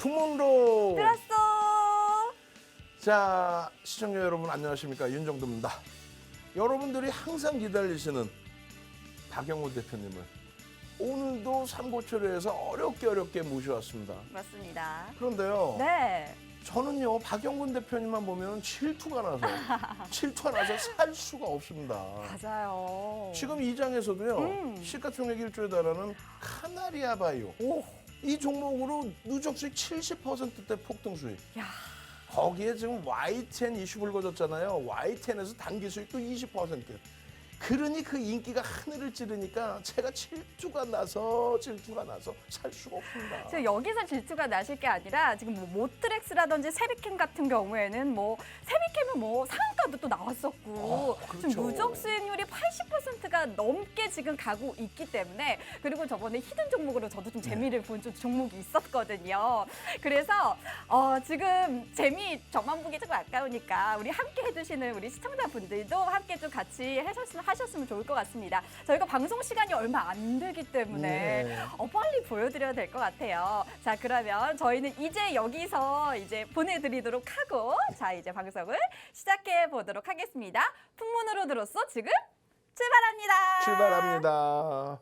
풍문으로 들었어. 자, 시청자 여러분 안녕하십니까, 윤정도입니다. 여러분들이 항상 기다리시는 박영훈 대표님을 오늘도 삼고초려에서 어렵게 모셔왔습니다. 맞습니다. 그런데요, 네. 저는요 박영훈 대표님만 보면 질투가 나서 살 수가 없습니다. 맞아요. 지금 이 장에서도요 시가총액 1조에 달하는 카나리아 바이오, 오. 이 종목으로 누적 수익 70%대 폭등 수익. 야. 거기에 지금 YTN 이슈 불거졌잖아요. YTN에서 단기 수익도 20%. 그러니 그 인기가 하늘을 찌르니까 제가 질투가 나서 살 수가 없습니다. 지금 여기서 질투가 나실 게 아니라 지금 뭐 모트렉스라든지 세비캠 같은 경우에는 뭐 세비캠은 뭐 상한가도 또 나왔었고 그렇죠. 지금 누적 수익률이 80%가 넘게 지금 가고 있기 때문에, 그리고 저번에 히든 종목으로 저도 좀 재미를 본 좀 종목이 있었거든요. 그래서 지금 재미 저만 보기 조금 아까우니까 우리 함께 해주시는 우리 시청자분들도 함께 좀 같이 하셨으면 좋을 것 같습니다. 저희가 방송 시간이 얼마 안 되기 때문에 네. 빨리 보여드려야 될 것 같아요. 자, 그러면 저희는 이제 여기서 이제 보내드리도록 하고, 자, 이제 방송을 시작해 보도록 하겠습니다. 풍문으로 들었어 지금 출발합니다. 출발합니다.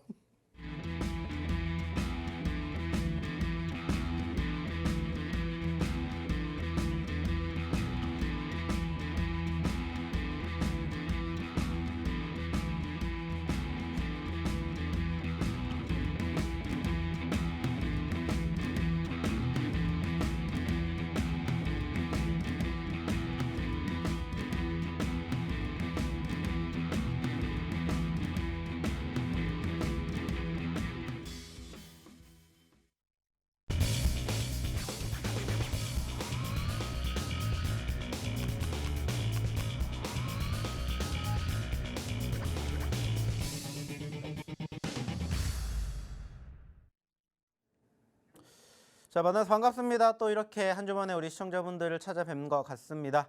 자, 만나서 반갑습니다. 또 이렇게 한 주만에 우리 시청자분들을 찾아뵙는 것 같습니다.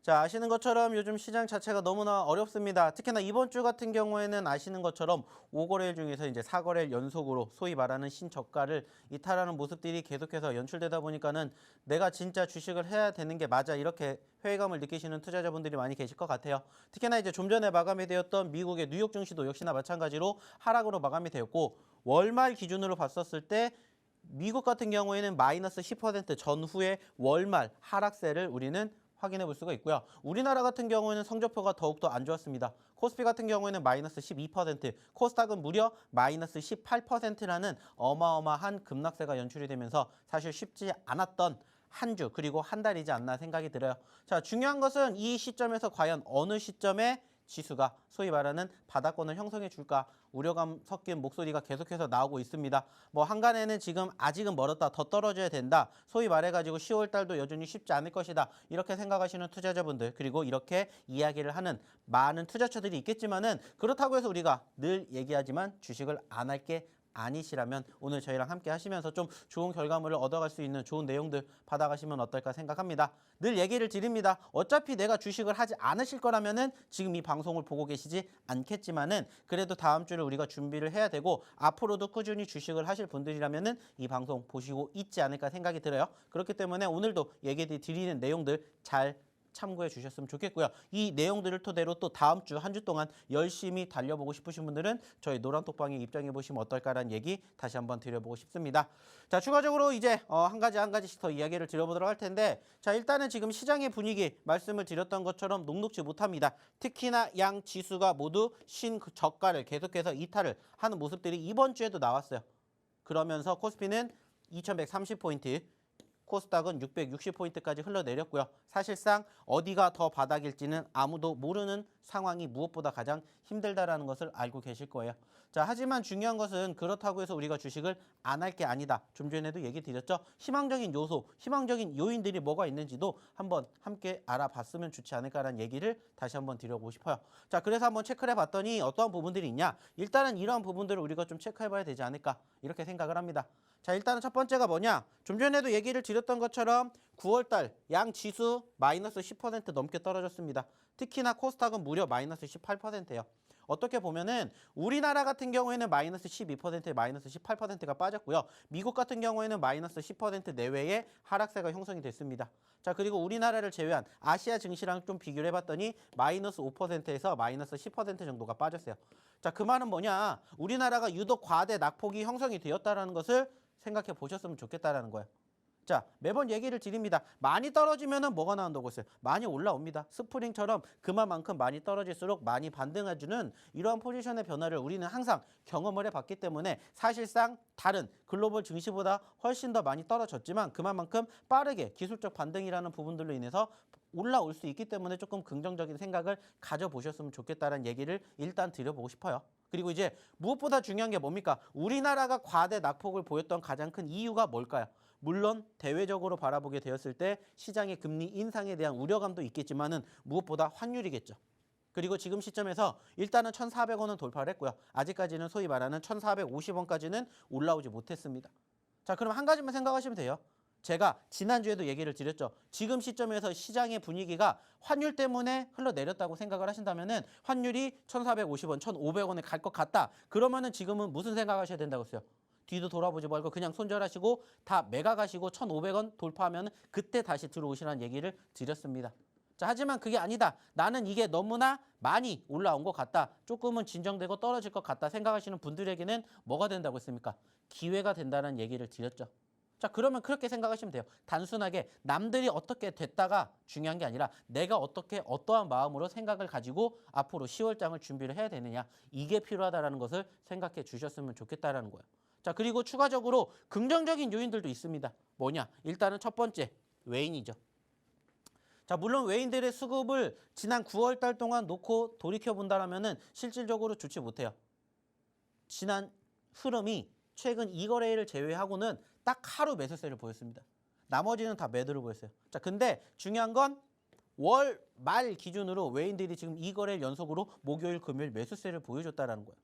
자, 아시는 것처럼 요즘 시장 자체가 너무나 어렵습니다. 특히나 이번 주 같은 경우에는 아시는 것처럼 5거래일 중에서 이제 4거래일 연속으로 소위 말하는 신저가를 이탈하는 모습들이 계속해서 연출되다 보니까는 내가 진짜 주식을 해야 되는 게 맞아, 이렇게 회의감을 느끼시는 투자자분들이 많이 계실 것 같아요. 특히나 이제 좀 전에 마감이 되었던 미국의 뉴욕 증시도 역시나 마찬가지로 하락으로 마감이 되었고, 월말 기준으로 봤었을 때 미국 같은 경우에는 마이너스 10% 전후의 월말 하락세를 우리는 확인해 볼 수가 있고요. 우리나라 같은 경우에는 성적표가 더욱더 안 좋았습니다. 코스피 같은 경우에는 마이너스 12%, 코스닥은 무려 마이너스 18%라는 어마어마한 급락세가 연출이 되면서 사실 쉽지 않았던 한 주, 그리고 한 달이지 않나 생각이 들어요. 자, 중요한 것은 이 시점에서 과연 어느 시점에 지수가 소위 말하는 바닥권을 형성해 줄까 우려감 섞인 목소리가 계속해서 나오고 있습니다. 뭐 한간에는 지금 아직은 멀었다, 더 떨어져야 된다, 소위 말해가지고 10월 달도 여전히 쉽지 않을 것이다, 이렇게 생각하시는 투자자분들, 그리고 이렇게 이야기를 하는 많은 투자처들이 있겠지만은, 그렇다고 해서 우리가 늘 얘기하지만 주식을 안 할 게 아니시라면 오늘 저희랑 함께 하시면서 좀 좋은 결과물을 얻어갈 수 있는 좋은 내용들 받아가시면 어떨까 생각합니다. 늘 얘기를 드립니다. 어차피 내가 주식을 하지 않으실 거라면은 지금 이 방송을 보고 계시지 않겠지만은, 그래도 다음 주를 우리가 준비를 해야 되고 앞으로도 꾸준히 주식을 하실 분들이라면은 이 방송 보시고 있지 않을까 생각이 들어요. 그렇기 때문에 오늘도 얘기 드리는 내용들 잘 참고해 주셨으면 좋겠고요. 이 내용들을 토대로 또 다음 주 한 주 동안 열심히 달려보고 싶으신 분들은 저희 노란톡방에 입장해 보시면 어떨까라는 얘기 다시 한번 드려보고 싶습니다. 자, 추가적으로 이제 한 가지씩 더 이야기를 드려보도록 할 텐데, 자, 일단은 지금 시장의 분위기 말씀을 드렸던 것처럼 녹록지 못합니다. 특히나 양 지수가 모두 신저가를 계속해서 이탈을 하는 모습들이 이번 주에도 나왔어요. 그러면서 코스피는 2130포인트, 코스닥은 660포인트까지 흘러내렸고요. 사실상 어디가 더 바닥일지는 아무도 모르는 상황이 무엇보다 가장 힘들다라는 것을 알고 계실 거예요. 자, 하지만 중요한 것은 그렇다고 해서 우리가 주식을 안 할 게 아니다. 좀 전에도 얘기 드렸죠. 희망적인 요소, 희망적인 요인들이 뭐가 있는지도 한번 함께 알아봤으면 좋지 않을까라는 얘기를 다시 한번 드려보고 싶어요. 자, 그래서 한번 체크를 해봤더니 어떠한 부분들이 있냐. 일단은 이러한 부분들을 우리가 좀 체크해봐야 되지 않을까, 이렇게 생각을 합니다. 자, 일단은 첫 번째가 뭐냐. 좀 전에도 얘기를 드렸던 것처럼 9월달 양 지수 마이너스 10% 넘게 떨어졌습니다. 특히나 코스닥은 무려 마이너스 18%예요. 어떻게 보면은 우리나라 같은 경우에는 마이너스 12%에 마이너스 18%가 빠졌고요. 미국 같은 경우에는 마이너스 10% 내외의 하락세가 형성이 됐습니다. 자, 그리고 우리나라를 제외한 아시아 증시랑 좀 비교를 해봤더니 마이너스 5%에서 마이너스 10% 정도가 빠졌어요. 자, 그 말은 뭐냐? 우리나라가 유독 과대 낙폭이 형성이 되었다는 것을 생각해 보셨으면 좋겠다라는 거예요. 자, 매번 얘기를 드립니다. 많이 떨어지면은 뭐가 나온다고 했어요? 많이 올라옵니다. 스프링처럼 그만큼 많이 떨어질수록 많이 반등해주는 이러한 포지션의 변화를 우리는 항상 경험을 해봤기 때문에 사실상 다른 글로벌 증시보다 훨씬 더 많이 떨어졌지만 그만큼 빠르게 기술적 반등이라는 부분들로 인해서 올라올 수 있기 때문에 조금 긍정적인 생각을 가져보셨으면 좋겠다는 얘기를 일단 드려보고 싶어요. 그리고 이제 무엇보다 중요한 게 뭡니까? 우리나라가 과대 낙폭을 보였던 가장 큰 이유가 뭘까요? 물론 대외적으로 바라보게 되었을 때 시장의 금리 인상에 대한 우려감도 있겠지만은 무엇보다 환율이겠죠. 그리고 지금 시점에서 일단은 1,400원은 돌파를 했고요. 아직까지는 소위 말하는 1,450원까지는 올라오지 못했습니다. 자, 그럼 한 가지만 생각하시면 돼요. 제가 지난주에도 얘기를 드렸죠. 지금 시점에서 시장의 분위기가 환율 때문에 흘러내렸다고 생각을 하신다면은 환율이 1,450원, 1,500원에 갈 것 같다. 그러면은 지금은 무슨 생각하셔야 된다고 했어요? 뒤도 돌아보지 말고 그냥 손절하시고 다 매각하시고 1,500원 돌파하면 그때 다시 들어오시라는 얘기를 드렸습니다. 자, 하지만 그게 아니다. 나는 이게 너무나 많이 올라온 것 같다. 조금은 진정되고 떨어질 것 같다 생각하시는 분들에게는 뭐가 된다고 했습니까? 기회가 된다는 얘기를 드렸죠. 자, 그러면 그렇게 생각하시면 돼요. 단순하게 남들이 어떻게 됐다가 중요한 게 아니라 내가 어떻게 어떠한 마음으로 생각을 가지고 앞으로 10월장을 준비를 해야 되느냐. 이게 필요하다는 것을 생각해 주셨으면 좋겠다라는 거예요. 자, 그리고 추가적으로 긍정적인 요인들도 있습니다. 뭐냐? 일단은 첫 번째, 외인이죠. 자, 물론 외인들의 수급을 지난 9월 달 동안 놓고 돌이켜본다라면은 실질적으로 좋지 못해요. 지난 흐름이 최근 2거래일을 제외하고는 딱 하루 매수세를 보였습니다. 나머지는 다 매도를 보였어요. 자, 근데 중요한 건 월 말 기준으로 외인들이 지금 2거래일 연속으로 목요일, 금요일 매수세를 보여줬다라는 거예요.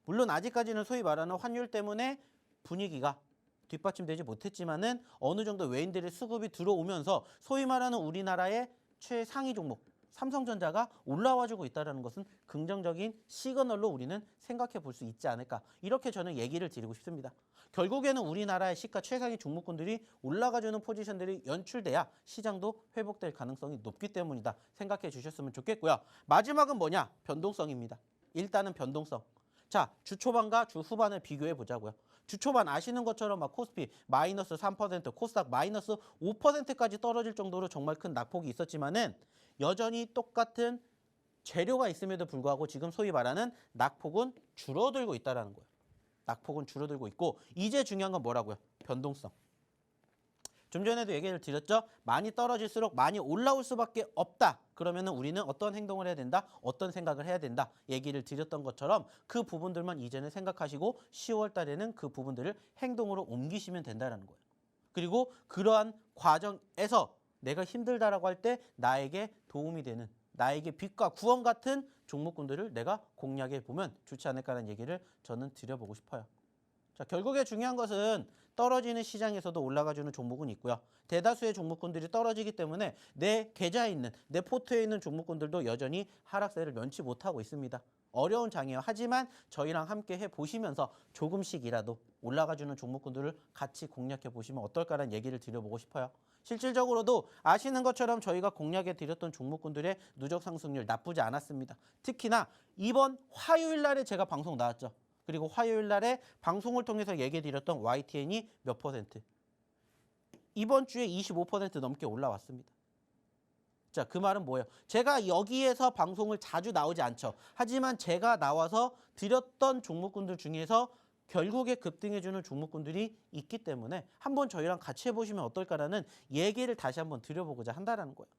물론 아직까지는 소위 말하는 환율 때문에 분위기가 뒷받침되지 못했지만은 어느 정도 외인들의 수급이 들어오면서 소위 말하는 우리나라의 최상위 종목 삼성전자가 올라와주고 있다는 것은 긍정적인 시그널로 우리는 생각해 볼 수 있지 않을까. 이렇게 저는 얘기를 드리고 싶습니다. 결국에는 우리나라의 시가 최상위 종목군들이 올라가주는 포지션들이 연출돼야 시장도 회복될 가능성이 높기 때문이다. 생각해 주셨으면 좋겠고요. 마지막은 뭐냐? 변동성입니다. 일단은 변동성. 자, 주 초반과 주 후반을 비교해 보자고요. 주 초반 아시는 것처럼 막 코스피 마이너스 3%, 코스닥 마이너스 5%까지 떨어질 정도로 정말 큰 낙폭이 있었지만은 여전히 똑같은 재료가 있음에도 불구하고 지금 소위 말하는 낙폭은 줄어들고 있다는 거예요. 낙폭은 줄어들고 있고 이제 중요한 건 뭐라고요? 변동성. 좀 전에도 얘기를 드렸죠. 많이 떨어질수록 많이 올라올 수밖에 없다. 그러면은 우리는 어떤 행동을 해야 된다? 어떤 생각을 해야 된다? 얘기를 드렸던 것처럼 그 부분들만 이제는 생각하시고 10월 달에는 그 부분들을 행동으로 옮기시면 된다는 거예요. 그리고 그러한 과정에서 내가 힘들다라고 할 때 나에게 도움이 되는 나에게 빛과 구원 같은 종목군들을 내가 공략해 보면 좋지 않을까라는 얘기를 저는 드려보고 싶어요. 자, 결국에 중요한 것은 떨어지는 시장에서도 올라가주는 종목은 있고요. 대다수의 종목군들이 떨어지기 때문에 내 계좌에 있는, 내 포트에 있는 종목군들도 여전히 하락세를 면치 못하고 있습니다. 어려운 장이에요. 하지만 저희랑 함께 해보시면서 조금씩이라도 올라가주는 종목군들을 같이 공략해 보시면 어떨까라는 얘기를 드려보고 싶어요. 실질적으로도 아시는 것처럼 저희가 공략해 드렸던 종목군들의 누적 상승률 나쁘지 않았습니다. 특히나 이번 화요일 날에 제가 방송 나왔죠. 그리고 화요일 날에 방송을 통해서 얘기 드렸던 YTN이 몇 퍼센트? 이번 주에 25% 넘게 올라왔습니다. 자, 그 말은 뭐예요? 제가 여기에서 방송을 자주 나오지 않죠. 하지만 제가 나와서 드렸던 종목군들 중에서 결국에 급등해주는 종목군들이 있기 때문에 한번 저희랑 같이 해보시면 어떨까라는 얘기를 다시 한번 드려보고자 한다는 거예요.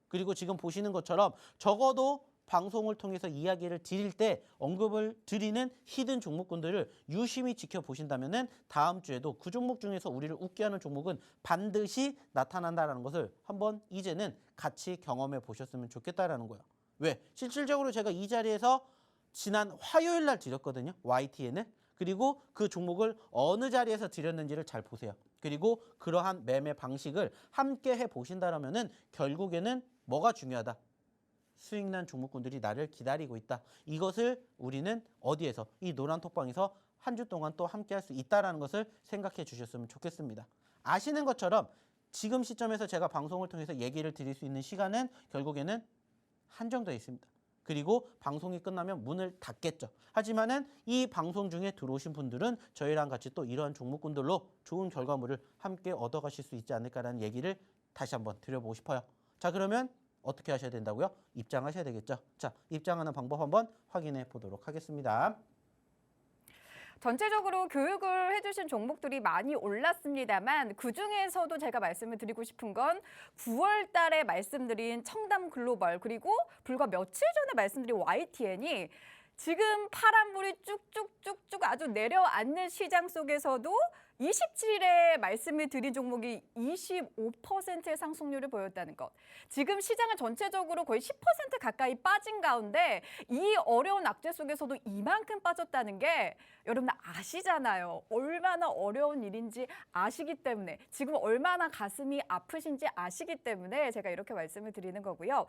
그리고 지금 보시는 것처럼 적어도 방송을 통해서 이야기를 드릴 때 언급을 드리는 히든 종목군들을 유심히 지켜보신다면 다음 주에도 그 종목 중에서 우리를 웃게 하는 종목은 반드시 나타난다는 것을 한번 이제는 같이 경험해 보셨으면 좋겠다라는 거예요. 왜? 실질적으로 제가 이 자리에서 지난 화요일 날 드렸거든요. YTN을. 그리고 그 종목을 어느 자리에서 드렸는지를 잘 보세요. 그리고 그러한 매매 방식을 함께 해보신다면 결국에는 뭐가 중요하다? 수익난 종목군들이 나를 기다리고 있다. 이것을 우리는 어디에서 이 노란 톡방에서 한 주 동안 또 함께 할 수 있다는 것을 생각해 주셨으면 좋겠습니다. 아시는 것처럼 지금 시점에서 제가 방송을 통해서 얘기를 드릴 수 있는 시간은 결국에는 한정되어 있습니다. 그리고 방송이 끝나면 문을 닫겠죠. 하지만은 이 방송 중에 들어오신 분들은 저희랑 같이 또 이러한 종목군들로 좋은 결과물을 함께 얻어가실 수 있지 않을까라는 얘기를 다시 한번 드려보고 싶어요. 자, 그러면 어떻게 하셔야 된다고요? 입장하셔야 되겠죠. 자, 입장하는 방법 한번 확인해 보도록 하겠습니다. 전체적으로 교육을 해주신 종목들이 많이 올랐습니다만 그중에서도 제가 말씀을 드리고 싶은 건 9월 달에 말씀드린 청담 글로벌 그리고 불과 며칠 전에 말씀드린 YTN이 지금 파란불이 쭉쭉쭉쭉 아주 내려앉는 시장 속에서도 27일에 말씀을 드린 종목이 25%의 상승률을 보였다는 것. 지금 시장은 전체적으로 거의 10% 가까이 빠진 가운데 이 어려운 악재 속에서도 이만큼 빠졌다는 게 여러분 아시잖아요. 얼마나 어려운 일인지 아시기 때문에 지금 얼마나 가슴이 아프신지 아시기 때문에 제가 이렇게 말씀을 드리는 거고요.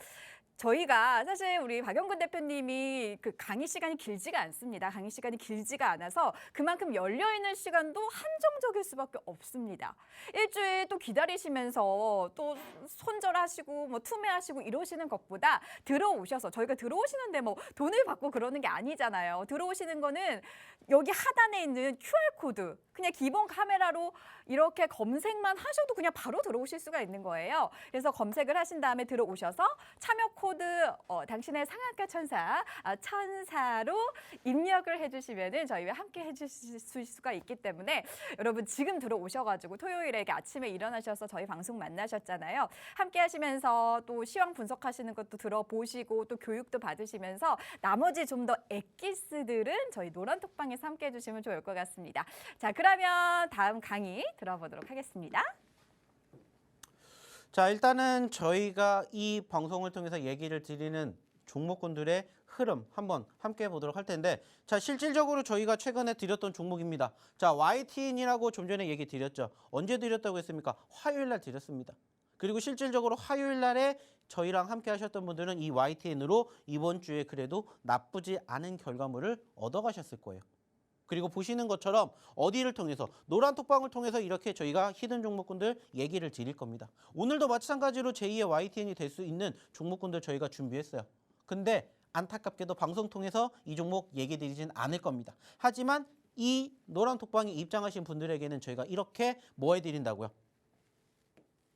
저희가 사실 우리 박영근 대표님이 그 강의 시간이 길지가 않습니다. 강의 시간이 길지가 않아서 그만큼 열려있는 시간도 한정적일 수밖에 없습니다. 일주일 또 기다리시면서 또 손절하시고 뭐 투매하시고 이러시는 것보다 들어오셔서 저희가 들어오시는데 뭐 돈을 받고 그러는 게 아니잖아요. 들어오시는 거는 여기 하단에 있는 QR코드 그냥 기본 카메라로 이렇게 검색만 하셔도 그냥 바로 들어오실 수가 있는 거예요. 그래서 검색을 하신 다음에 들어오셔서 참여 코드 당신의 상한가 천사로 입력을 해주시면은 저희와 함께 해주실 수가 있기 때문에 여러분 지금 들어오셔가지고 토요일에 이렇게 아침에 일어나셔서 저희 방송 만나셨잖아요. 함께 하시면서 또 시황 분석하시는 것도 들어보시고 또 교육도 받으시면서 나머지 좀 더 엑기스들은 저희 노란톡방에서 함께 해주시면 좋을 것 같습니다. 자, 그러면 다음 강의 들어보도록 하겠습니다. 자, 일단은 저희가 이 방송을 통해서 얘기를 드리는 종목군들의 흐름 한번 함께 해보도록 할 텐데, 자, 실질적으로 저희가 최근에 드렸던 종목입니다. 자, YTN이라고 좀 전에 얘기 드렸죠. 언제 드렸다고 했습니까? 화요일 날 드렸습니다. 그리고 실질적으로 화요일 날에 저희랑 함께 하셨던 분들은 이 YTN으로 이번 주에 그래도 나쁘지 않은 결과물을 얻어가셨을 거예요. 그리고 보시는 것처럼 어디를 통해서 노란 톡방을 통해서 이렇게 저희가 히든 종목군들 얘기를 드릴 겁니다. 오늘도 마찬가지로 제2의 YTN이 될 수 있는 종목군들 저희가 준비했어요. 근데 안타깝게도 방송 통해서 이 종목 얘기 드리진 않을 겁니다. 하지만 이 노란 톡방에 입장하신 분들에게는 저희가 이렇게 뭐 해드린다고요?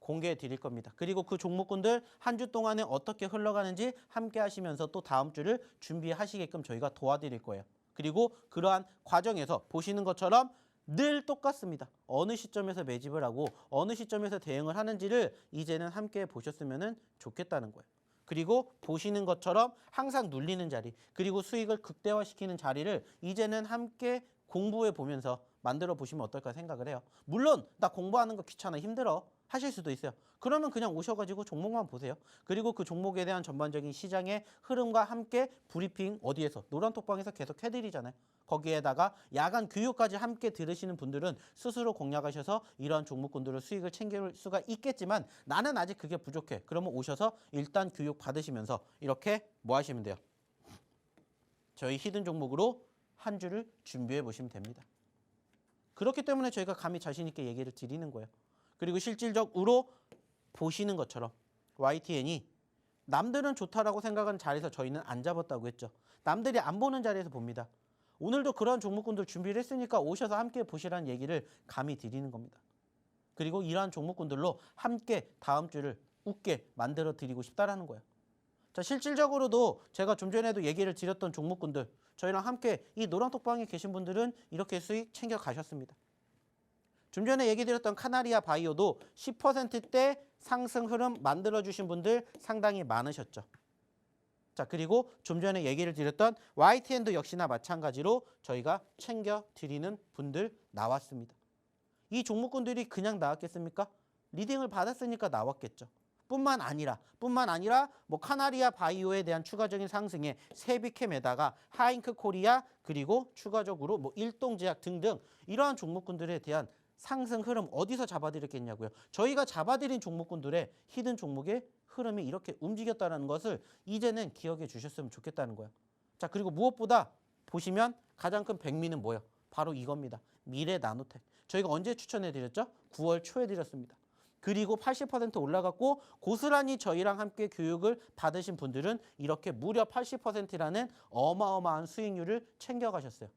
공개해 드릴 겁니다. 그리고 그 종목군들 한 주 동안에 어떻게 흘러가는지 함께 하시면서 또 다음 주를 준비하시게끔 저희가 도와드릴 거예요. 그리고 그러한 과정에서 보시는 것처럼 늘 똑같습니다. 어느 시점에서 매집을 하고 어느 시점에서 대응을 하는지를 이제는 함께 보셨으면 좋겠다는 거예요. 그리고 보시는 것처럼 항상 눌리는 자리, 그리고 수익을 극대화시키는 자리를 이제는 함께 공부해 보면서 만들어 보시면 어떨까 생각을 해요. 물론 나 공부하는 거 귀찮아 힘들어 하실 수도 있어요. 그러면 그냥 오셔가지고 종목만 보세요. 그리고 그 종목에 대한 전반적인 시장의 흐름과 함께 브리핑 어디에서 노란톡방에서 계속 해드리잖아요. 거기에다가 야간 교육까지 함께 들으시는 분들은 스스로 공략하셔서 이러한 종목군들을 수익을 챙길 수가 있겠지만 나는 아직 그게 부족해. 그러면 오셔서 일단 교육 받으시면서 이렇게 뭐 하시면 돼요? 저희 히든 종목으로 한 주를 준비해 보시면 됩니다. 그렇기 때문에 저희가 감히 자신 있게 얘기를 드리는 거예요. 그리고 실질적으로 보시는 것처럼 YTN이 남들은 좋다라고 생각하는 자리에서 저희는 안 잡았다고 했죠. 남들이 안 보는 자리에서 봅니다. 오늘도 그런 종목군들 준비를 했으니까 오셔서 함께 보시라는 얘기를 감히 드리는 겁니다. 그리고 이러한 종목군들로 함께 다음 주를 웃게 만들어 드리고 싶다라는 거예요. 자, 실질적으로도 제가 좀 전에도 얘기를 드렸던 종목군들 저희랑 함께 이 노란톡방에 계신 분들은 이렇게 수익 챙겨 가셨습니다. 좀 전에 얘기 드렸던 카나리아 바이오도 10%대 상승 흐름 만들어주신 분들 상당히 많으셨죠. 자, 그리고 좀 전에 얘기를 드렸던 YTN도 역시나 마찬가지로 저희가 챙겨드리는 분들 나왔습니다. 이 종목군들이 그냥 나왔겠습니까? 리딩을 받았으니까 나왔겠죠. 뿐만 아니라 뭐 카나리아 바이오에 대한 추가적인 상승에 세비캠에다가 하잉크 코리아 그리고 추가적으로 뭐 일동제약 등등 이러한 종목군들에 대한 상승 흐름 어디서 잡아드렸겠냐고요. 저희가 잡아드린 종목군들의 히든 종목의 흐름이 이렇게 움직였다는 것을 이제는 기억해 주셨으면 좋겠다는 거예요. 자, 그리고 무엇보다 보시면 가장 큰 백미는 뭐예요? 바로 이겁니다. 미래 나노텍. 저희가 언제 추천해 드렸죠? 9월 초에 드렸습니다. 그리고 80% 올라갔고 고스란히 저희랑 함께 교육을 받으신 분들은 이렇게 무려 80%라는 어마어마한 수익률을 챙겨가셨어요.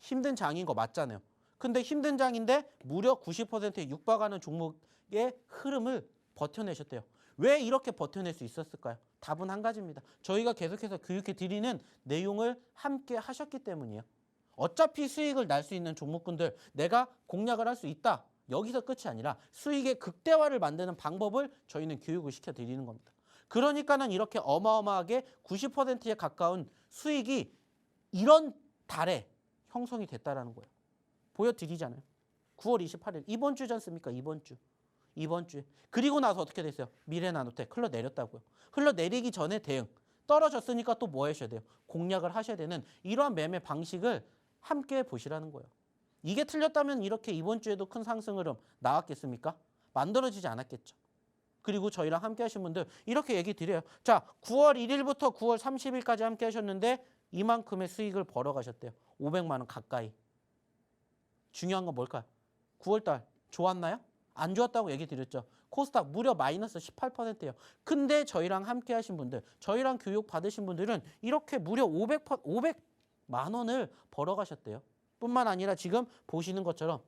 힘든 장인 거 맞잖아요. 근데 힘든 장인데 무려 90%에 육박하는 종목의 흐름을 버텨내셨대요. 왜 이렇게 버텨낼 수 있었을까요? 답은 한 가지입니다. 저희가 계속해서 교육해 드리는 내용을 함께 하셨기 때문이에요. 어차피 수익을 날 수 있는 종목군들 내가 공략을 할 수 있다. 여기서 끝이 아니라 수익의 극대화를 만드는 방법을 저희는 교육을 시켜드리는 겁니다. 그러니까는 이렇게 어마어마하게 90%에 가까운 수익이 이런 달에 형성이 됐다라는 거예요. 보여드리잖아요. 9월 28일 이번 주지 않습니까? 이번 주에. 그리고 나서 어떻게 됐어요? 미래나노텍 흘러내렸다고요. 흘러내리기 전에 대응. 떨어졌으니까 또 뭐 하셔야 돼요? 공략을 하셔야 되는 이러한 매매 방식을 함께 보시라는 거예요. 이게 틀렸다면 이렇게 이번 주에도 큰 상승 흐름 나왔겠습니까? 만들어지지 않았겠죠. 그리고 저희랑 함께 하신 분들 이렇게 얘기 드려요. 자, 9월 1일부터 9월 30일까지 함께 하셨는데 이만큼의 수익을 벌어가셨대요. 500만 원 가까이. 중요한 건 뭘까요? 9월달 좋았나요? 안 좋았다고 얘기 드렸죠. 코스닥 무려 마이너스 18%예요. 근데 저희랑 함께 하신 분들, 저희랑 교육 받으신 분들은 이렇게 무려 500만 원을 벌어가셨대요. 뿐만 아니라 지금 보시는 것처럼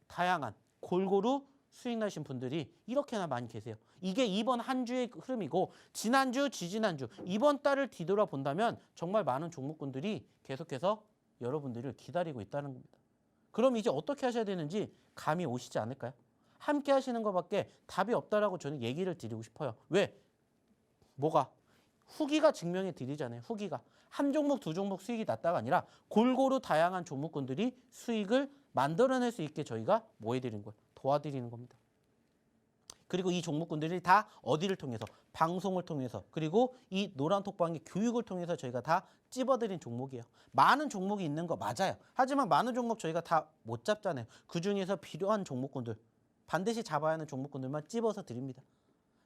다양한 골고루 수익 나신 분들이 이렇게나 많이 계세요. 이게 이번 한 주의 흐름이고 지난주, 지지난주, 이번 달을 뒤돌아본다면 정말 많은 종목군들이 계속해서 여러분들을 기다리고 있다는 겁니다. 그럼 이제 어떻게 하셔야 되는지 감이 오시지 않을까요? 함께 하시는 것밖에 답이 없다라고 저는 얘기를 드리고 싶어요. 왜? 뭐가? 후기가 증명해 드리잖아요. 후기가. 한 종목, 두 종목 수익이 났다가 아니라 골고루 다양한 종목군들이 수익을 만들어낼 수 있게 저희가 뭐 해드리는 거예요? 도와드리는 겁니다. 그리고 이 종목군들이 다 어디를 통해서? 방송을 통해서 그리고 이 노란톡방의 교육을 통해서 저희가 다 찝어드린 종목이에요. 많은 종목이 있는 거 맞아요. 하지만 많은 종목 저희가 다 못 잡잖아요. 그중에서 필요한 종목군들 반드시 잡아야 하는 종목군들만 찝어서 드립니다.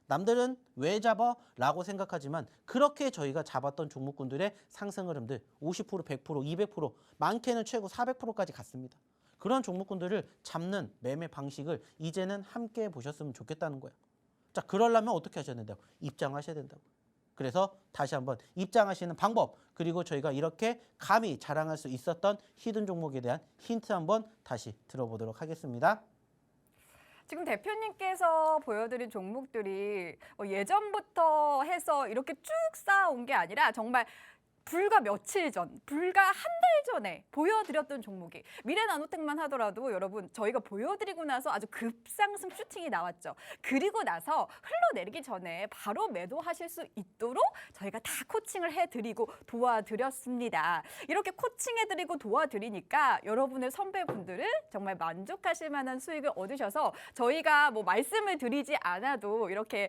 남들은 왜 잡아? 라고 생각하지만 그렇게 저희가 잡았던 종목군들의 상승 흐름들 50%, 100%, 200%, 많게는 최고 400%까지 갔습니다. 그런 종목군들을 잡는 매매 방식을 이제는 함께 보셨으면 좋겠다는 거예요. 자, 그러려면 어떻게 하셔야 된다고? 입장하셔야 된다고. 그래서 다시 한번 입장하시는 방법 그리고 저희가 이렇게 감히 자랑할 수 있었던 히든 종목에 대한 힌트 한번 다시 들어보도록 하겠습니다. 지금 대표님께서 보여드린 종목들이 예전부터 해서 이렇게 쭉 쌓아온 게 아니라 정말 불과 며칠 전, 불과 한 달 전에 보여드렸던 종목이 미래나노텍만 하더라도 여러분 저희가 보여드리고 나서 아주 급상승 슈팅이 나왔죠. 그리고 나서 흘러내리기 전에 바로 매도하실 수 있도록 저희가 다 코칭을 해드리고 도와드렸습니다. 이렇게 코칭해드리고 도와드리니까 여러분의 선배분들은 정말 만족하실 만한 수익을 얻으셔서 저희가 뭐 말씀을 드리지 않아도 이렇게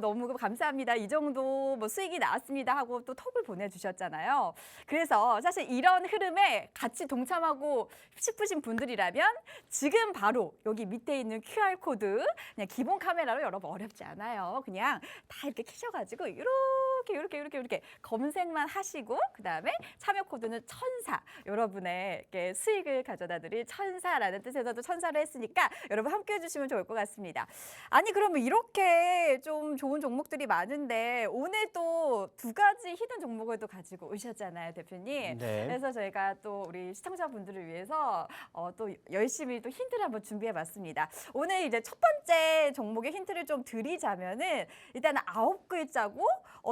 너무 감사합니다. 이 정도 뭐 수익이 나왔습니다 하고 또 톡을 보내주셨잖아요. 그래서 사실 이런 흐름에 같이 동참하고 싶으신 분들이라면 지금 바로 여기 밑에 있는 QR코드 그냥 기본 카메라로 여러분 어렵지 않아요. 그냥 다 이렇게 켜셔가지고 이렇게 검색만 하시고 그다음에 참여 코드는 천사 여러분의 수익을 가져다 드릴 천사라는 뜻에서도 천사를 했으니까 여러분 함께 해주시면 좋을 것 같습니다. 아니 그러면 이렇게 좀 좋은 종목들이 많은데 오늘 또 두 가지 히든 종목을 또 가지고 오셨잖아요, 대표님. 네. 그래서 저희가 또 우리 시청자분들을 위해서 또 열심히 또 힌트를 한번 준비해봤습니다. 오늘 이제 첫 번째 종목의 힌트를 좀 드리자면은 일단은 9글자고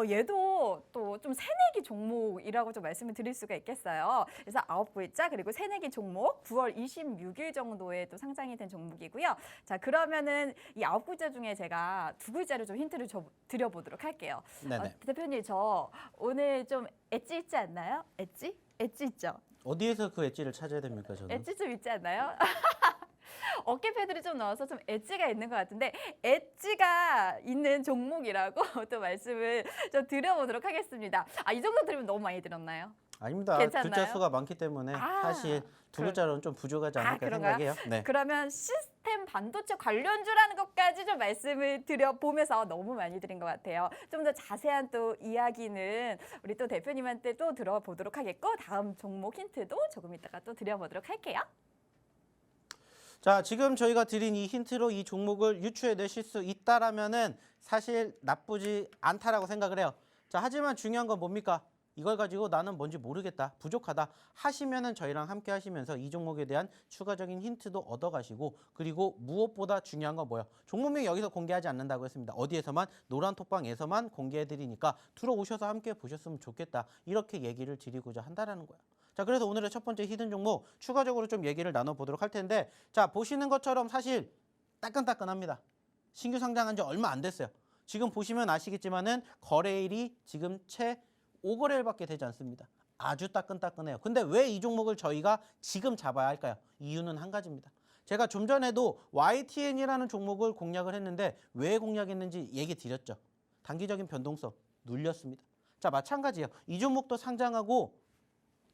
얘도 또 좀 새내기 종목이라고 좀 말씀을 드릴 수가 있겠어요. 그래서 9글자 그리고 새내기 종목 9월 26일 정도에 또 상장이 된 종목이고요. 자 그러면은 이 9글자 중에 제가 2글자를 좀 힌트를 드려보도록 할게요. 네네. 대표님 저 오늘 좀 엣지 있지 않나요? 엣지? 엣지 있죠? 어디에서 그 엣지를 찾아야 됩니까, 저는? 엣지 좀 있지 않나요? 어깨 패드를 좀 넣어서 좀 엣지가 있는 것 같은데 엣지가 있는 종목이라고 또 말씀을 좀 드려보도록 하겠습니다. 이 정도 드리면 너무 많이 드렸나요? 아닙니다. 괜찮나요? 글자 수가 많기 때문에 사실 두 글자로는 좀 부족하지 않을까 그런가요? 생각해요. 네. 그러면 시스템 반도체 관련주라는 것까지 좀 말씀을 드려보면서 너무 많이 드린 것 같아요. 좀 더 자세한 또 이야기는 우리 또 대표님한테 또 들어보도록 하겠고 다음 종목 힌트도 조금 이따가 또 드려보도록 할게요. 자, 지금 저희가 드린 이 힌트로 이 종목을 유추해내실 수 있다라면은 사실 나쁘지 않다라고 생각을 해요. 자, 하지만 중요한 건 뭡니까? 이걸 가지고 나는 뭔지 모르겠다, 부족하다 하시면은 저희랑 함께 하시면서 이 종목에 대한 추가적인 힌트도 얻어가시고, 그리고 무엇보다 중요한 건 뭐예요? 종목명 여기서 공개하지 않는다고 했습니다. 어디에서만? 노란톡방에서만 공개해드리니까 들어오셔서 함께 보셨으면 좋겠다, 이렇게 얘기를 드리고자 한다라는 거예요. 자, 그래서 오늘의 첫 번째 히든 종목 추가적으로 좀 얘기를 나눠보도록 할 텐데, 자, 보시는 것처럼 사실 따끈따끈합니다. 신규 상장한 지 얼마 안 됐어요. 지금 보시면 아시겠지만은 거래일이 지금 채 5거래일밖에 되지 않습니다. 아주 따끈따끈해요. 근데 왜 이 종목을 저희가 지금 잡아야 할까요? 이유는 한 가지입니다. 제가 좀 전에도 YTN이라는 종목을 공략을 했는데 왜 공략했는지 얘기 드렸죠. 단기적인 변동성 눌렸습니다. 자, 마찬가지예요. 이 종목도 상장하고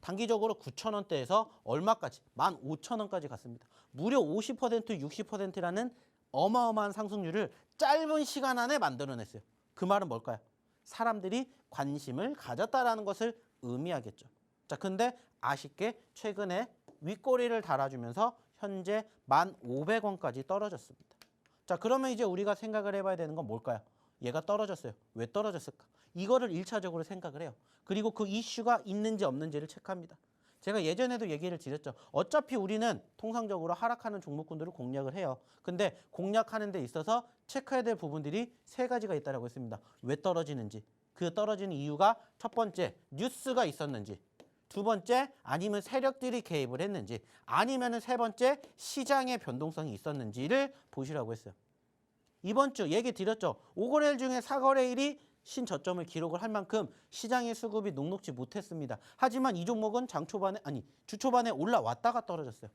단기적으로 9,000원대에서 얼마까지? 15,000원까지 갔습니다. 무려 50%, 60%라는 어마어마한 상승률을 짧은 시간 안에 만들어냈어요. 그 말은 뭘까요? 사람들이 관심을 가졌다라는 것을 의미하겠죠. 자, 근데 아쉽게 최근에 윗꼬리를 달아주면서 현재 1,500원까지 떨어졌습니다. 자, 그러면 이제 우리가 생각을 해봐야 되는 건 뭘까요? 얘가 떨어졌어요. 왜 떨어졌을까? 이거를 1차적으로 생각을 해요. 그리고 그 이슈가 있는지 없는지를 체크합니다. 제가 예전에도 얘기를 드렸죠. 어차피 우리는 통상적으로 하락하는 종목군들을 공략을 해요. 근데 공략하는 데 있어서 체크해야 될 부분들이 세 가지가 있다고 했습니다. 왜 떨어지는지, 그 떨어지는 이유가 첫 번째 뉴스가 있었는지, 두 번째 아니면 세력들이 개입을 했는지, 아니면 세 번째 시장의 변동성이 있었는지를 보시라고 했어요. 이번 주 얘기 드렸죠. 5거래일 중에 4거래일이 신저점을 기록을 할 만큼 시장의 수급이 녹록지 못했습니다. 하지만 이 종목은 주 초반에 올라왔다가 떨어졌어요.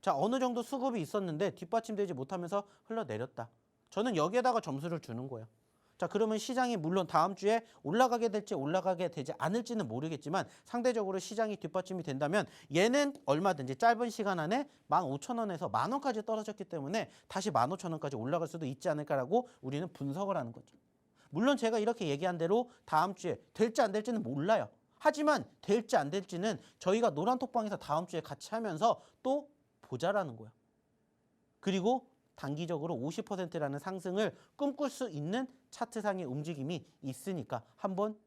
자, 어느 정도 수급이 있었는데 뒷받침되지 못하면서 흘러내렸다. 저는 여기에다가 점수를 주는 거예요. 자, 그러면 시장이 물론 다음 주에 올라가게 될지 올라가게 되지 않을지는 모르겠지만 상대적으로 시장이 뒷받침이 된다면 얘는 얼마든지 짧은 시간 안에 15,000원에서 10,000원까지 떨어졌기 때문에 다시 15,000원까지 올라갈 수도 있지 않을까라고 우리는 분석을 하는 거죠. 물론 제가 이렇게 얘기한 대로 다음 주에 될지 안 될지는 몰라요. 하지만 될지 안 될지는 저희가 노란톡방에서 다음 주에 같이 하면서 또 보자라는 거예요. 그리고 단기적으로 50%라는 상승을 꿈꿀 수 있는 차트상의 움직임이 있으니까 한번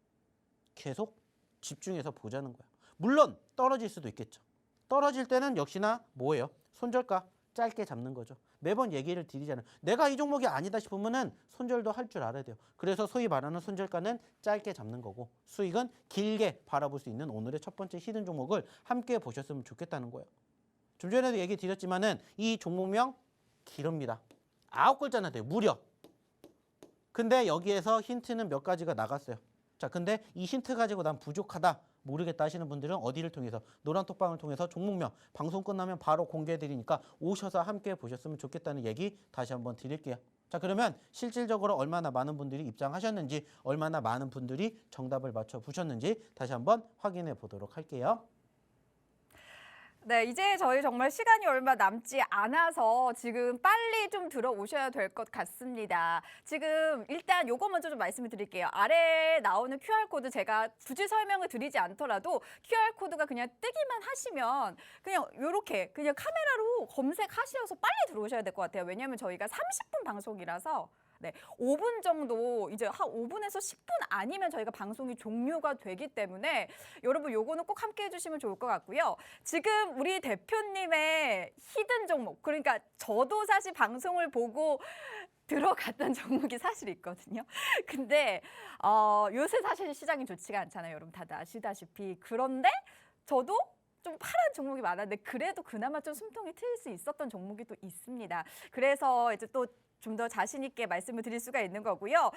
계속 집중해서 보자는 거예요. 물론 떨어질 수도 있겠죠. 떨어질 때는 역시나 뭐예요? 손절가 짧게 잡는 거죠. 매번 얘기를 드리잖아요. 내가 이 종목이 아니다 싶으면은 손절도 할 줄 알아야 돼요. 그래서 소위 말하는 손절가는 짧게 잡는 거고 수익은 길게 바라볼 수 있는 오늘의 첫 번째 히든 종목을 함께 보셨으면 좋겠다는 거예요. 좀 전에도 얘기 드렸지만은 이 종목명 기릅니다. 9글자나 돼요. 무려. 근데 여기에서 힌트는 몇 가지가 나갔어요. 자, 근데 이 힌트 가지고 난 부족하다, 모르겠다 하시는 분들은 어디를 통해서? 노란톡방을 통해서 종목명 방송 끝나면 바로 공개해드리니까 오셔서 함께 보셨으면 좋겠다는 얘기 다시 한번 드릴게요. 자, 그러면 실질적으로 얼마나 많은 분들이 입장하셨는지, 얼마나 많은 분들이 정답을 맞춰보셨는지 다시 한번 확인해 보도록 할게요. 네, 이제 저희 정말 시간이 얼마 남지 않아서 지금 빨리 좀 들어오셔야 될 것 같습니다. 지금 일단 요거 먼저 좀 말씀을 드릴게요. 아래에 나오는 QR코드 제가 굳이 설명을 드리지 않더라도 QR코드가 그냥 뜨기만 하시면 그냥 요렇게 그냥 카메라로 검색하셔서 빨리 들어오셔야 될 것 같아요. 왜냐하면 저희가 30분 방송이라서 네, 5분 정도 이제 한 5분에서 10분 아니면 저희가 방송이 종료가 되기 때문에 여러분 요거는 꼭 함께 해주시면 좋을 것 같고요. 지금 우리 대표님의 히든 종목, 그러니까 저도 사실 방송을 보고 들어갔던 종목이 사실 있거든요. 근데 요새 사실 시장이 좋지가 않잖아요. 여러분 다들 아시다시피. 그런데 저도 좀 파란 종목이 많았는데 그래도 그나마 좀 숨통이 트일 수 있었던 종목이 또 있습니다. 그래서 이제 또 좀 더 자신 있게 말씀을 드릴 수가 있는 거고요.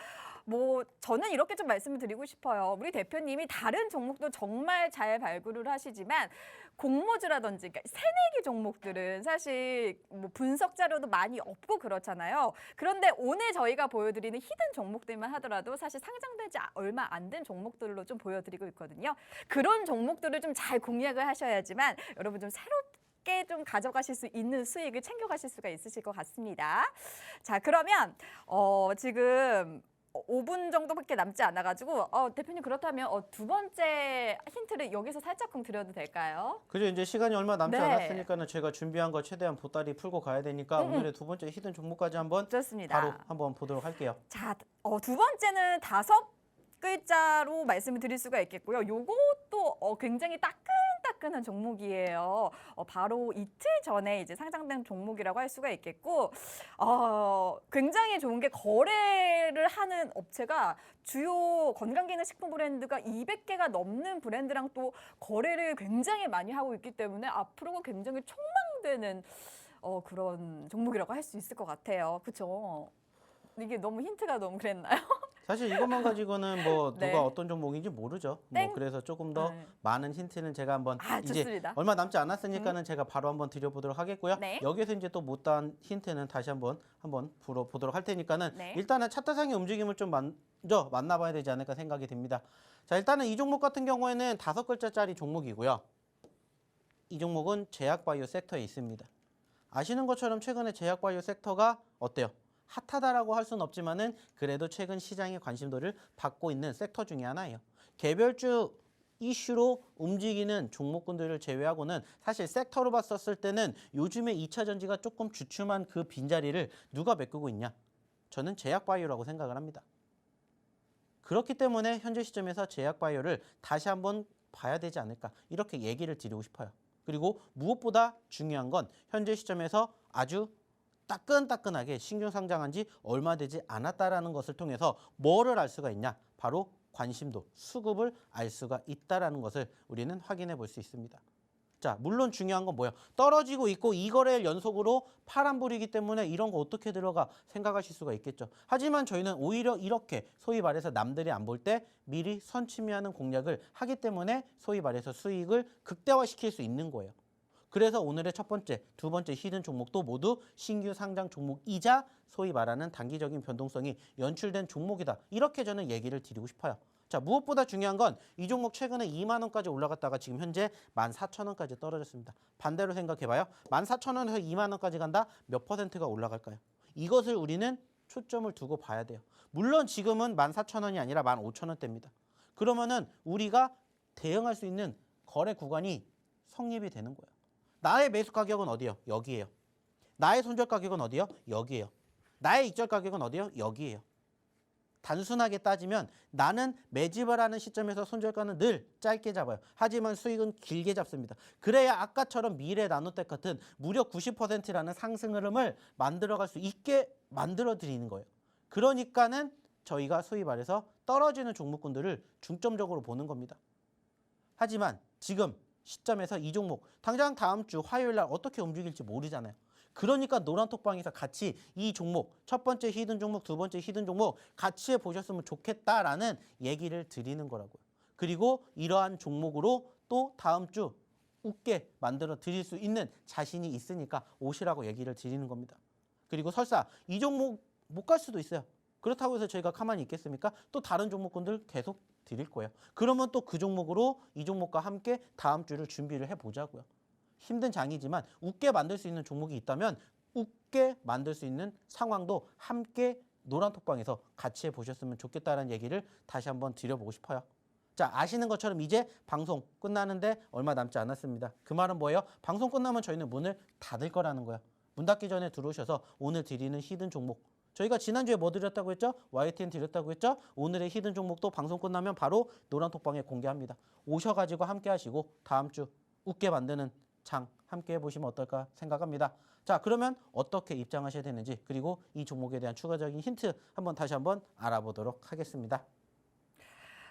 뭐 저는 이렇게 좀 말씀을 드리고 싶어요. 우리 대표님이 다른 종목도 정말 잘 발굴을 하시지만 공모주라든지 그러니까 새내기 종목들은 사실 뭐 분석 자료도 많이 없고 그렇잖아요. 그런데 오늘 저희가 보여드리는 히든 종목들만 하더라도 사실 상장되지 얼마 안 된 종목들로 좀 보여드리고 있거든요. 그런 종목들을 좀 잘 공략을 하셔야지만 여러분 좀 새롭게 좀 가져가실 수 있는 수익을 챙겨가실 수가 있으실 것 같습니다. 자, 그러면 지금 5분 정도밖에 남지 않아가지고 대표님 그렇다면 두 번째 힌트를 여기서 살짝쿵 드려도 될까요? 그죠. 이제 시간이 얼마 남지 네. 않았으니까는 제가 준비한 거 최대한 보따리 풀고 가야 되니까 오늘의 두 번째 히든 종목까지 한번 좋습니다. 바로 한번 보도록 할게요. 자, 두 번째는 5글자로 말씀을 드릴 수가 있겠고요. 요것도 굉장히 따끈따끈한 종목이에요. 바로 이틀 전에 이제 상장된 종목이라고 할 수가 있겠고, 굉장히 좋은 게 거래를 하는 업체가 주요 건강기능식품 브랜드가 200개가 넘는 브랜드랑 또 거래를 굉장히 많이 하고 있기 때문에 앞으로가 굉장히 촉망되는 그런 종목이라고 할 수 있을 것 같아요. 그렇죠? 이게 너무 힌트가 너무 그랬나요? 사실 이것만 가지고는 뭐 네. 누가 어떤 종목인지 모르죠. 땡. 뭐 그래서 조금 더 네. 많은 힌트는 제가 한번 이제 좋습니다. 얼마 남지 않았으니까는 제가 바로 한번 드려보도록 하겠고요. 네. 여기서 이제 또 못다한 힌트는 다시 한번 보도록 할 테니까는 네. 일단은 차트상의 움직임을 좀 먼저 만나봐야 되지 않을까 생각이 듭니다. 자, 일단은 이 종목 같은 경우에는 5글자짜리 종목이고요. 이 종목은 제약바이오 섹터에 있습니다. 아시는 것처럼 최근에 제약바이오 섹터가 어때요? 핫하다라고 할 수는 없지만은 그래도 최근 시장의 관심도를 받고 있는 섹터 중에 하나예요. 개별주 이슈로 움직이는 종목군들을 제외하고는 사실 섹터로 봤었을 때는 요즘에 2차 전지가 조금 주춤한 그 빈자리를 누가 메꾸고 있냐? 저는 제약바이오라고 생각을 합니다. 그렇기 때문에 현재 시점에서 제약바이오를 다시 한번 봐야 되지 않을까 이렇게 얘기를 드리고 싶어요. 그리고 무엇보다 중요한 건 현재 시점에서 아주 따끈따끈하게 신규 상장한 지 얼마 되지 않았다라는 것을 통해서 뭐를 알 수가 있냐? 바로 관심도, 수급을 알 수가 있다라는 것을 우리는 확인해 볼 수 있습니다. 자, 물론 중요한 건 뭐예요? 떨어지고 있고 2거래일 연속으로 파란불이기 때문에 이런 거 어떻게 들어가 생각하실 수가 있겠죠. 하지만 저희는 오히려 이렇게 소위 말해서 남들이 안 볼 때 미리 선취미하는 공략을 하기 때문에 소위 말해서 수익을 극대화시킬 수 있는 거예요. 그래서 오늘의 첫 번째, 두 번째 히든 종목도 모두 신규 상장 종목이자 소위 말하는 단기적인 변동성이 연출된 종목이다. 이렇게 저는 얘기를 드리고 싶어요. 자, 무엇보다 중요한 건 이 종목 최근에 2만 원까지 올라갔다가 지금 현재 14,000원까지 떨어졌습니다. 반대로 생각해봐요. 14,000원에서 2만 원까지 간다? 몇 퍼센트가 올라갈까요? 이것을 우리는 초점을 두고 봐야 돼요. 물론 지금은 14,000원이 아니라 15,000원대입니다. 그러면은 우리가 대응할 수 있는 거래 구간이 성립이 되는 거예요. 나의 매수 가격은 어디예요? 여기예요. 나의 손절 가격은 어디예요? 여기예요. 나의 익절 가격은 어디예요? 여기예요. 단순하게 따지면 나는 매집을 하는 시점에서 손절가는 늘 짧게 잡아요. 하지만 수익은 길게 잡습니다. 그래야 아까처럼 미래 나노텍 같은 무려 90%라는 상승 흐름을 만들어갈 수 있게 만들어 드리는 거예요. 그러니까는 저희가 소위 말해서 떨어지는 종목군들을 중점적으로 보는 겁니다. 하지만 지금 시점에서 이 종목 당장 다음 주 화요일 날 어떻게 움직일지 모르잖아요. 그러니까 노란톡방에서 같이 이 종목 첫 번째 히든 종목, 두 번째 히든 종목 같이 해보셨으면 좋겠다라는 얘기를 드리는 거라고요. 그리고 이러한 종목으로 또 다음 주 웃게 만들어 드릴 수 있는 자신이 있으니까 오시라고 얘기를 드리는 겁니다. 그리고 설사 이 종목 못 갈 수도 있어요. 그렇다고 해서 저희가 가만히 있겠습니까? 또 다른 종목군들 계속 드릴 거예요. 그러면 또 그 종목으로 이 종목과 함께 다음 주를 준비를 해보자고요. 힘든 장이지만 웃게 만들 수 있는 종목이 있다면 웃게 만들 수 있는 상황도 함께 노란톡방에서 같이 해보셨으면 좋겠다는 얘기를 다시 한번 드려보고 싶어요. 자, 아시는 것처럼 이제 방송 끝나는데 얼마 남지 않았습니다. 그 말은 뭐예요? 방송 끝나면 저희는 문을 닫을 거라는 거예요. 문 닫기 전에 들어오셔서 오늘 드리는 히든 종목 저희가 지난주에 뭐 드렸다고 했죠? YTN 드렸다고 했죠? 오늘의 히든 종목도 방송 끝나면 바로 노란톡방에 공개합니다. 오셔가지고 함께 하시고 다음 주 웃게 만드는 장 함께 해보시면 어떨까 생각합니다. 자, 그러면 어떻게 입장하셔야 되는지 그리고 이 종목에 대한 추가적인 힌트 다시 한번 알아보도록 하겠습니다.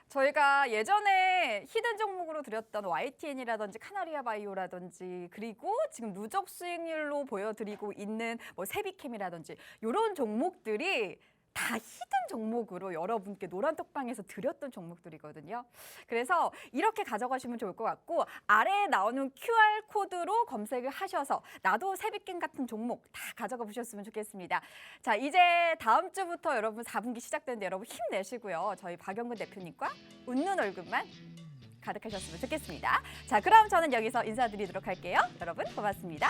저희가 예전에 히든 종목으로 드렸던 YTN이라든지 카나리아 바이오라든지 그리고 지금 누적 수익률로 보여드리고 있는 뭐 세비캠이라든지 이런 종목들이 다 히든 종목으로 여러분께 노란 톡방에서 드렸던 종목들이거든요. 그래서 이렇게 가져가시면 좋을 것 같고 아래에 나오는 QR코드로 검색을 하셔서 나도 세비게임 같은 종목 다 가져가 보셨으면 좋겠습니다. 자, 이제 다음 주부터 여러분 4분기 시작되는데 여러분 힘내시고요. 저희 박영근 대표님과 웃는 얼굴만 가득하셨으면 좋겠습니다. 자, 그럼 저는 여기서 인사드리도록 할게요. 여러분 고맙습니다.